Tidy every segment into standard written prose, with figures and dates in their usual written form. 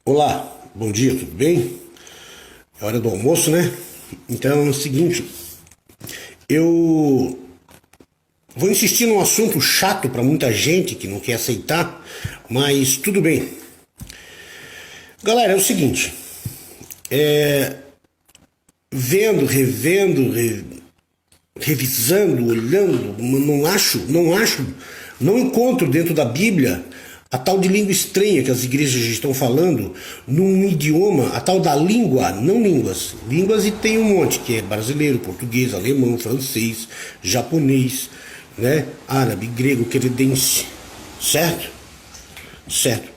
Olá, bom dia, tudo bem? É hora do almoço, né? Então é o seguinte, eu vou insistir num assunto chato para muita gente que não quer aceitar, mas tudo bem. Galera, é o seguinte, vendo, revendo, revisando, olhando, não encontro dentro da Bíblia a tal de língua estranha que as igrejas estão falando num idioma, a tal da língua, não línguas. Línguas e tem um monte, que é brasileiro, português, alemão, francês, japonês, né? Árabe, grego, queredense, certo? Certo.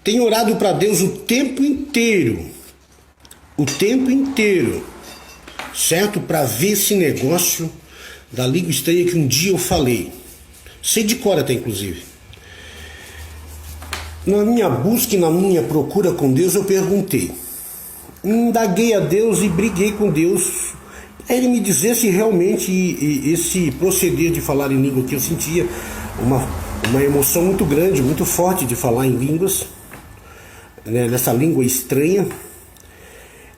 Tenho orado para Deus o tempo inteiro, certo? Para ver esse negócio da língua estranha que um dia eu falei. Sei de cor até, inclusive. Na minha busca e na minha procura com Deus, eu perguntei. Indaguei a Deus e briguei com Deus. Para ele me dizer se realmente esse proceder de falar em língua que eu sentia, uma emoção muito grande, muito forte de falar em línguas, né, nessa língua estranha.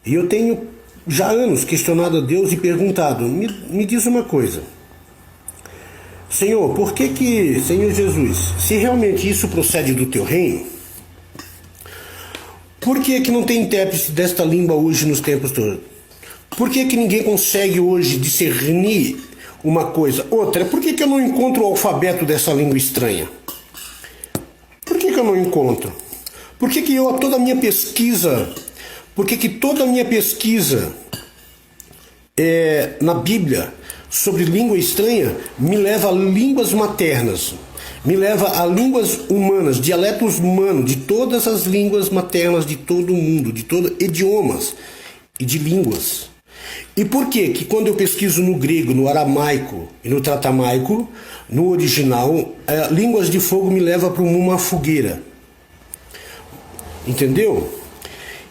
E eu tenho já anos questionado a Deus e perguntado, me diz uma coisa. Senhor, Senhor Jesus, se realmente isso procede do teu reino, por que não tem intérprete desta língua hoje nos tempos todos? Por que ninguém consegue hoje discernir uma coisa? Outra, por que eu não encontro o alfabeto dessa língua estranha? Por que eu não encontro? Por que toda a minha pesquisa na Bíblia sobre língua estranha me leva a línguas maternas, me leva a línguas humanas, dialetos humanos, de todas as línguas maternas de todo o mundo, de todos idiomas e de línguas. E por que quando eu pesquiso no grego, no aramaico e no tratamaico, no original, línguas de fogo me leva para uma fogueira? Entendeu?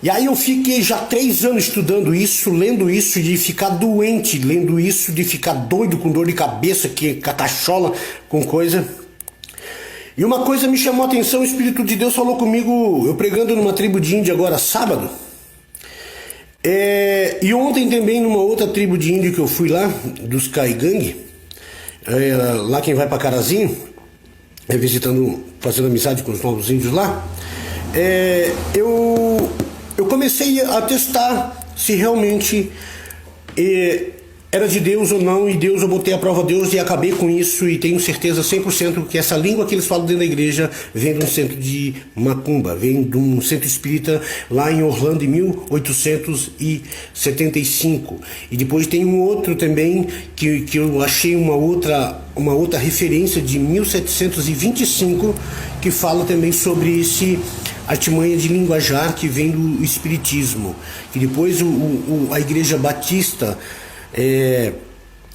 E aí eu fiquei já 3 anos estudando isso, lendo isso, de ficar doente, lendo isso, de ficar doido, com dor de cabeça, que cacachola, com coisa. E uma coisa me chamou a atenção, o Espírito de Deus falou comigo, eu pregando numa tribo de índio agora, sábado. E ontem também numa outra tribo de índio que eu fui lá, dos Caigangue, lá quem vai para Carazinho, fazendo amizade com os novos índios lá, eu comecei a testar se realmente era de Deus ou não, e Deus, eu botei à prova Deus e acabei com isso, e tenho certeza 100% que essa língua que eles falam dentro da igreja vem de um centro de macumba, vem de um centro espírita lá em Orlando em 1875. E depois tem um outro também que eu achei uma outra referência de 1725 que fala também sobre esse artimanha de linguajar que vem do espiritismo. E depois a igreja batista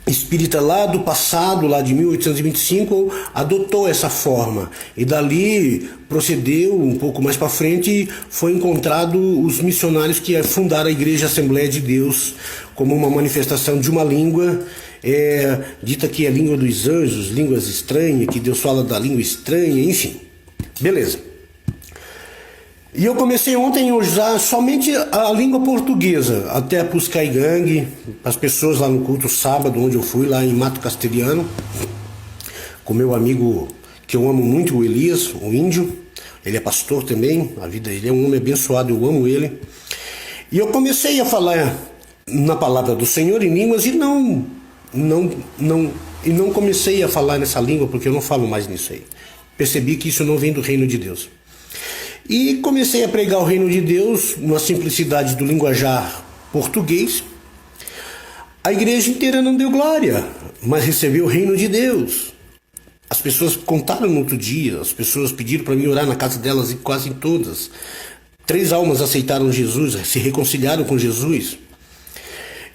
espírita lá do passado, lá de 1825, adotou essa forma, e dali procedeu um pouco mais para frente e foi encontrado os missionários que fundaram a Igreja Assembleia de Deus como uma manifestação de uma língua dita que é a língua dos anjos, línguas estranhas, que Deus fala da língua estranha, enfim, beleza. E eu comecei ontem a usar somente a língua portuguesa, até para os Caigangue, para as pessoas lá no culto sábado, onde eu fui, lá em Mato Castelhano, com meu amigo que eu amo muito, o Elias, o índio. Ele é pastor também, ele é um homem abençoado, eu amo ele. E eu comecei a falar na palavra do Senhor em línguas e não comecei a falar nessa língua, porque eu não falo mais nisso aí. Percebi que isso não vem do reino de Deus. E comecei a pregar o reino de Deus, na simplicidade do linguajar português. A igreja inteira não deu glória, mas recebeu o reino de Deus. As pessoas contaram no outro dia, as pessoas pediram para mim orar na casa delas, e quase todas. 3 almas aceitaram Jesus, se reconciliaram com Jesus.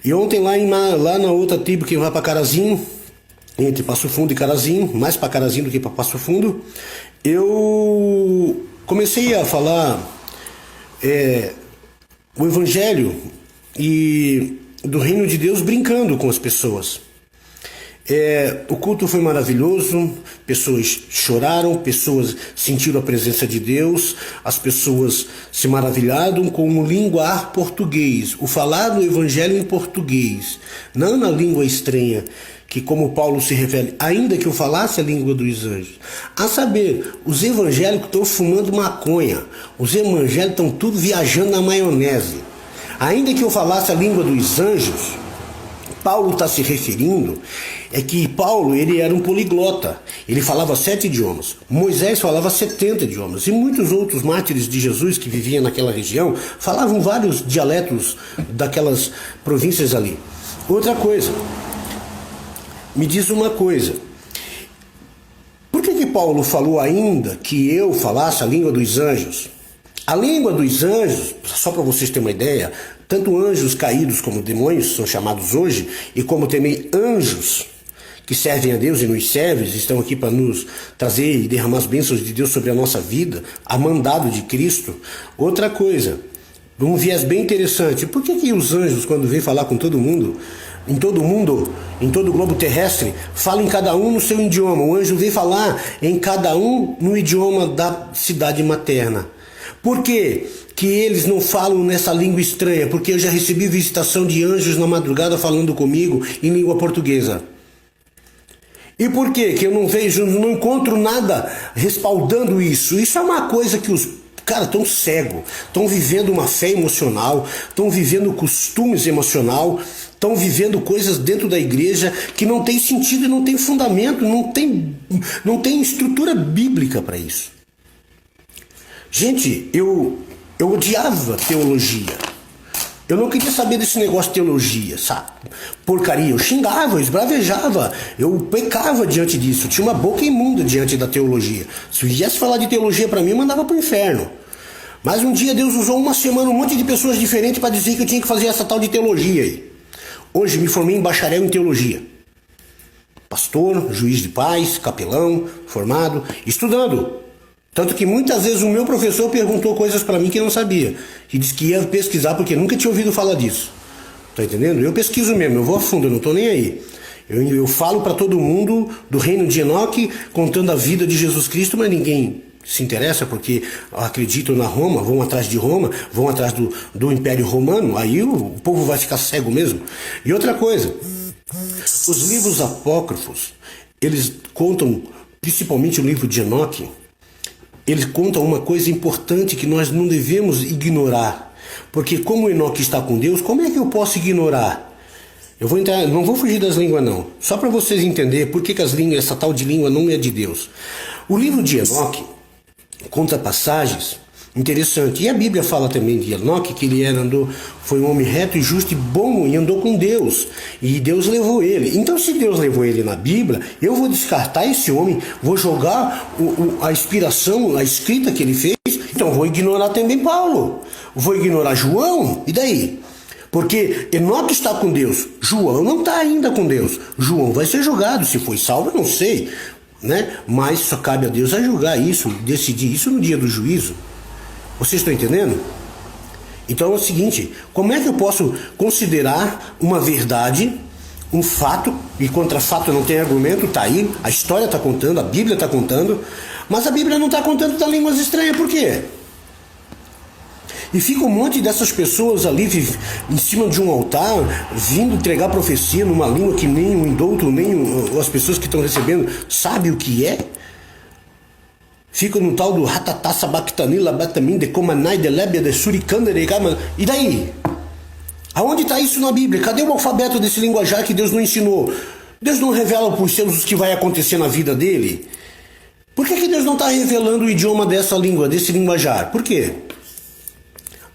E ontem lá na outra tribo que vai para Carazinho, entre Passo Fundo e Carazinho, mais para Carazinho do que para Passo Fundo, eu comecei a falar o evangelho e do reino de Deus brincando com as pessoas. O culto foi maravilhoso, pessoas choraram, pessoas sentiram a presença de Deus, as pessoas se maravilharam com o linguar português, o falar do evangelho em português, não na língua estranha, que como Paulo se refere, ainda que eu falasse a língua dos anjos. A saber, os evangélicos estão fumando maconha, os evangélicos estão tudo viajando na maionese. Ainda que eu falasse a língua dos anjos, Paulo está se referindo é que Paulo ele era um poliglota, ele falava 7 idiomas, Moisés falava 70 idiomas e muitos outros mártires de Jesus que viviam naquela região falavam vários dialetos daquelas províncias ali. Outra coisa, me diz uma coisa, por que Paulo falou ainda que eu falasse a língua dos anjos? A língua dos anjos, só para vocês terem uma ideia, tanto anjos caídos como demônios são chamados hoje, e como também anjos que servem a Deus e nos servem, estão aqui para nos trazer e derramar as bênçãos de Deus sobre a nossa vida, a mandado de Cristo. Outra coisa, um viés bem interessante, por que os anjos, quando vêm falar com todo mundo, em todo o globo terrestre, falam em cada um no seu idioma? O anjo vem falar em cada um no idioma da cidade materna. Por quê que eles não falam nessa língua estranha? Porque eu já recebi visitação de anjos na madrugada falando comigo em língua portuguesa. E por quê que eu não vejo, não encontro nada respaldando isso? Isso é uma coisa que os caras estão cegos, estão vivendo uma fé emocional, estão vivendo costumes emocional, estão vivendo coisas dentro da igreja que não tem sentido e não tem fundamento, não tem estrutura bíblica para isso. Gente, eu odiava teologia. Eu não queria saber desse negócio de teologia, sabe? Porcaria. Eu xingava, eu esbravejava, eu pecava diante disso. Eu tinha uma boca imunda diante da teologia. Se viesse falar de teologia para mim, eu mandava pro inferno. Mas um dia Deus usou uma semana um monte de pessoas diferentes para dizer que eu tinha que fazer essa tal de teologia aí. Hoje me formei em bacharel em teologia. Pastor, juiz de paz, capelão, formado, estudando. Tanto que muitas vezes o meu professor perguntou coisas para mim que eu não sabia. E disse que ia pesquisar porque nunca tinha ouvido falar disso. Tá entendendo? Eu pesquiso mesmo, eu vou a fundo, eu não tô nem aí. Eu falo para todo mundo do reino de Enoque, contando a vida de Jesus Cristo, mas ninguém se interessa porque acreditam na Roma, vão atrás de Roma, vão atrás do Império Romano, aí o povo vai ficar cego mesmo. E outra coisa, os livros apócrifos, eles contam, principalmente o livro de Enoque, ele conta uma coisa importante que nós não devemos ignorar. Porque como Enoque está com Deus, como é que eu posso ignorar? Eu vou entrar, não vou fugir das línguas não. Só para vocês entenderem por que as línguas, essa tal de língua não é de Deus. O livro de Enoque conta passagens interessantes. E a Bíblia fala também de Enoque, que ele foi um homem reto e justo e bom e andou com Deus. E Deus levou ele. Então se Deus levou ele na Bíblia, eu vou descartar esse homem, vou jogar a inspiração, a escrita que ele fez, então vou ignorar também Paulo. Vou ignorar João, e daí? Porque Enoque está com Deus, João não está ainda com Deus. João vai ser julgado, se foi salvo eu não sei, né? Mas só cabe a Deus a julgar isso, decidir isso no dia do juízo. Vocês estão entendendo? Então é o seguinte, como é que eu posso considerar uma verdade, um fato, e contra fato não tem argumento, tá aí, a história está contando, a Bíblia está contando, mas a Bíblia não está contando das línguas estranhas, por quê? E fica um monte dessas pessoas ali em cima de um altar, vindo entregar profecia numa língua que nem o indulto, nem as pessoas que estão recebendo sabem o que é. Fica no tal do ratatá sabactanila batamin de comanai de lébia de suricanderegama. E daí? Aonde está isso na Bíblia? Cadê o alfabeto desse linguajar que Deus não ensinou? Deus não revela para os seus o que vai acontecer na vida dele? Por que Deus não está revelando o idioma dessa língua, desse linguajar? Por quê?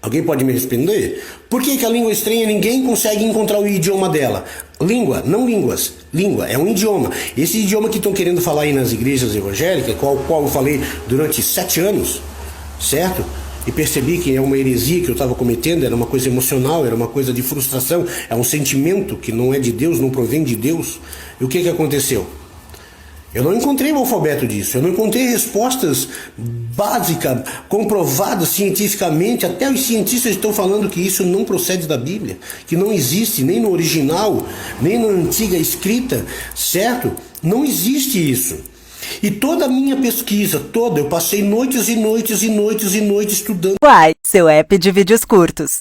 Alguém pode me responder? Por que a língua estranha ninguém consegue encontrar o idioma dela? Língua, não línguas. Língua é um idioma. Esse idioma que estão querendo falar aí nas igrejas evangélicas, qual eu falei durante 7 anos, certo? E percebi que é uma heresia que eu estava cometendo, era uma coisa emocional, era uma coisa de frustração, é um sentimento que não é de Deus, não provém de Deus. E o que aconteceu? Eu não encontrei o alfabeto disso, eu não encontrei respostas básicas, comprovadas cientificamente. Até os cientistas estão falando que isso não procede da Bíblia, que não existe nem no original, nem na antiga escrita, certo? Não existe isso. E toda a minha pesquisa, eu passei noites e noites e noites e noites estudando. Uai, seu app de vídeos curtos.